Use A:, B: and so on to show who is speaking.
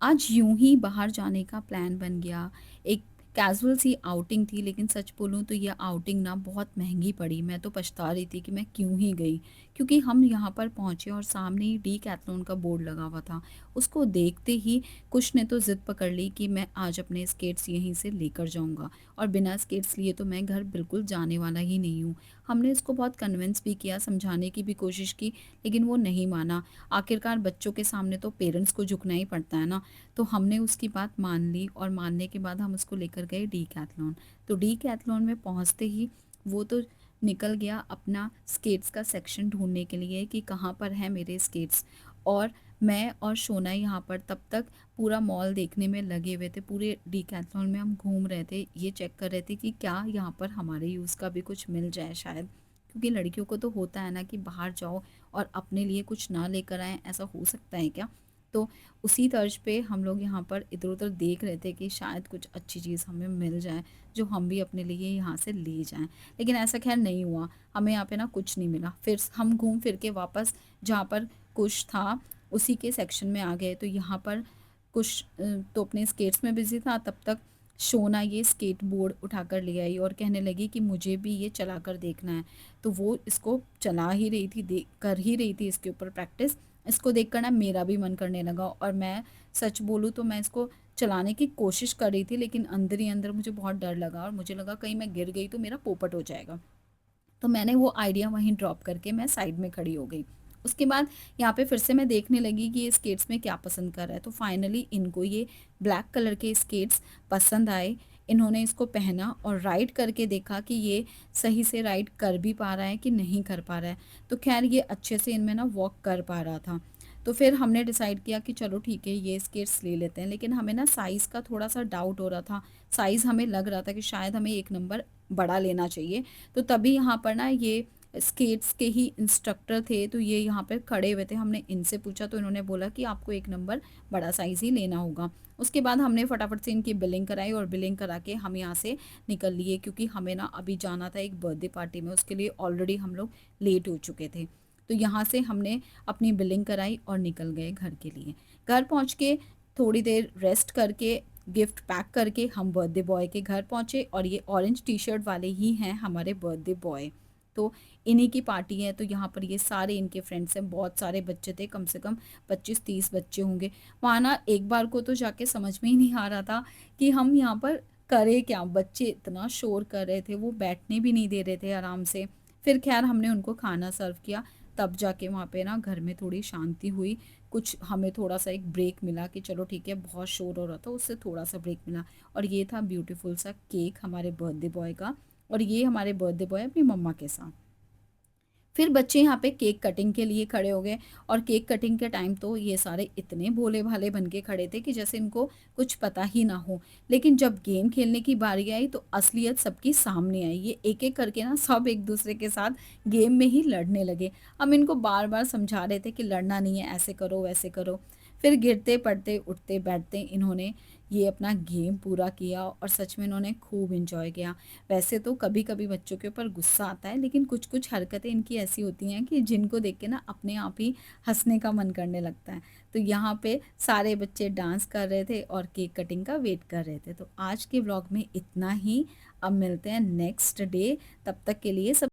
A: आज यूं ही बाहर जाने का प्लान बन गया। एक कैजुअल सी आउटिंग थी, लेकिन सच बोलूं तो ये आउटिंग ना बहुत महंगी पड़ी। मैं तो पछता रही थी कि मैं क्यों ही गई, क्योंकि हम यहाँ पर पहुँचे और सामने ही डीकैथलॉन का बोर्ड लगा हुआ था। उसको देखते ही कुछ ने तो ज़िद पकड़ ली कि मैं आज अपने स्केट्स यहीं से लेकर जाऊँगा, और बिना स्केट्स लिए तो मैं घर बिल्कुल जाने वाला ही नहीं हूँ। हमने इसको बहुत कन्विंस भी किया, समझाने की भी कोशिश की, लेकिन वो नहीं माना। आखिरकार बच्चों के सामने तो पेरेंट्स को झुकना ही पड़ता है ना। तो हमने उसकी बात मान ली, और मानने के बाद हम उसको लेकर गए डीकैथलॉन। तो डीकैथलॉन में पहुंचते ही वो तो निकल गया अपना स्केट्स का सेक्शन ढूंढने के लिए कि कहाँ पर है मेरे स्केट्स। और मैं और शोना यहाँ पर तब तक पूरा मॉल देखने में लगे हुए थे। पूरे डीकैथलॉन में हम घूम रहे थे, ये चेक कर रहे थे कि क्या यहाँ पर हमारे यूज़ का भी कुछ मिल जाए शायद, क्योंकि लड़कियों को तो होता है ना कि बाहर जाओ और अपने लिए कुछ ना लेकर आए, ऐसा हो सकता है क्या। तो उसी तर्ज पे हम लोग यहाँ पर इधर-उधर देख रहे थे कि शायद कुछ अच्छी चीज़ हमें मिल जाए, जो हम भी अपने लिए यहाँ से ले जाएँ। लेकिन ऐसा ख़ैर नहीं हुआ, हमें यहाँ पे ना कुछ नहीं मिला। फिर हम घूम फिर के वापस जहाँ पर कुश था, उसी के सेक्शन में आ गए। तो यहाँ पर कुश तो अपने स्केट्स में बिज़ी था, तब तक शोना ये स्केट बोर्ड उठाकर ले आई और कहने लगी कि मुझे भी ये चलाकर देखना है। तो वो इसको चला ही रही थी, कर ही रही थी इसके ऊपर प्रैक्टिस। इसको देखकर ना मेरा भी मन करने लगा, और मैं सच बोलूँ तो मैं इसको चलाने की कोशिश कर रही थी, लेकिन अंदर ही अंदर मुझे बहुत डर लगा, और मुझे लगा कहीं मैं गिर गई तो मेरा पोपट हो जाएगा। तो मैंने वो आइडिया वहीं ड्रॉप करके मैं साइड में खड़ी हो गई। उसके बाद यहाँ पे फिर से मैं देखने लगी कि ये स्केट्स में क्या पसंद कर रहा है। तो फाइनली इनको ये ब्लैक कलर के स्केट्स पसंद आए। इन्होंने इसको पहना और राइड करके देखा कि ये सही से राइड कर भी पा रहा है कि नहीं कर पा रहा है। तो खैर ये अच्छे से इनमें ना वॉक कर पा रहा था। तो फिर हमने डिसाइड किया कि चलो ठीक है, ये स्केट्स ले लेते हैं। लेकिन हमें ना साइज़ का थोड़ा सा डाउट हो रहा था। साइज़ हमें लग रहा था कि शायद हमें एक नंबर बड़ा लेना चाहिए। तो तभी यहाँ पर ना ये स्केट्स के ही इंस्ट्रक्टर थे, तो ये यहाँ पर खड़े हुए थे। हमने इनसे पूछा तो इन्होंने बोला कि आपको एक नंबर बड़ा साइज़ ही लेना होगा। उसके बाद हमने फटाफट से इनकी बिलिंग कराई, और बिलिंग करा के हम यहाँ से निकल लिए, क्योंकि हमें ना अभी जाना था एक बर्थडे पार्टी में। उसके लिए ऑलरेडी हम लोग लेट हो चुके थे। तो यहाँ से हमने अपनी बिलिंग कराई और निकल गए घर के लिए। घर पहुँच के थोड़ी देर रेस्ट करके, गिफ्ट पैक करके हम बर्थडे बॉय के घर पहुँचे, और ये ऑरेंज टी शर्ट वाले ही हैं हमारे बर्थडे बॉय। तो इन्हीं की पार्टी है, तो यहाँ पर ये सारे इनके फ्रेंड्स हैं। बहुत सारे बच्चे थे, कम से कम 25-30 बच्चे होंगे। वहाँ ना एक बार को तो जाके समझ में ही नहीं आ रहा था कि हम यहाँ पर करें क्या। बच्चे इतना शोर कर रहे थे, वो बैठने भी नहीं दे रहे थे आराम से। फिर खैर हमने उनको खाना सर्व किया, तब जाके वहाँ पे ना घर में थोड़ी शांति हुई। कुछ हमें थोड़ा-सा एक ब्रेक मिला कि चलो ठीक है, बहुत शोर हो रहा था, उससे थोड़ा-सा ब्रेक मिला। और ये था ब्यूटीफुल सा केक हमारे बर्थडे बॉय का, और ये हमारे बर्थडे बॉय अपनी मम्मा के साथ। फिर बच्चे यहाँ पे केक कटिंग के लिए खड़े हो गए, और केक कटिंग के टाइम तो ये सारे इतने भोले-भाले बन के खड़े थे कि जैसे इनको कुछ पता ही ना हो। लेकिन जब गेम खेलने की बारी आई तो असलियत सबकी सामने आई। ये एक-एक करके ना सब एक-दूसरे के साथ गेम में ही लड़ने लगे। हम इनको बार-बार समझा रहे थे कि लड़ना नहीं है, ऐसे करो, वैसे करो। फिर गिरते, पड़ते, उठते, बैठते इन्होंने ये अपना गेम पूरा किया, और सच में इन्होंने खूब एन्जॉय किया। वैसे तो कभी-कभी बच्चों के ऊपर गुस्सा आता है, लेकिन कुछ-कुछ हरकतें इनकी ऐसी होती हैं कि जिनको देख के ना अपने आप ही हँसने का मन करने लगता है। तो यहाँ पे सारे बच्चे डांस कर रहे थे और केक कटिंग का वेट कर रहे थे। तो आज के व्लॉग में इतना ही। अब मिलते हैं नेक्स्ट डे, तब तक के लिए सब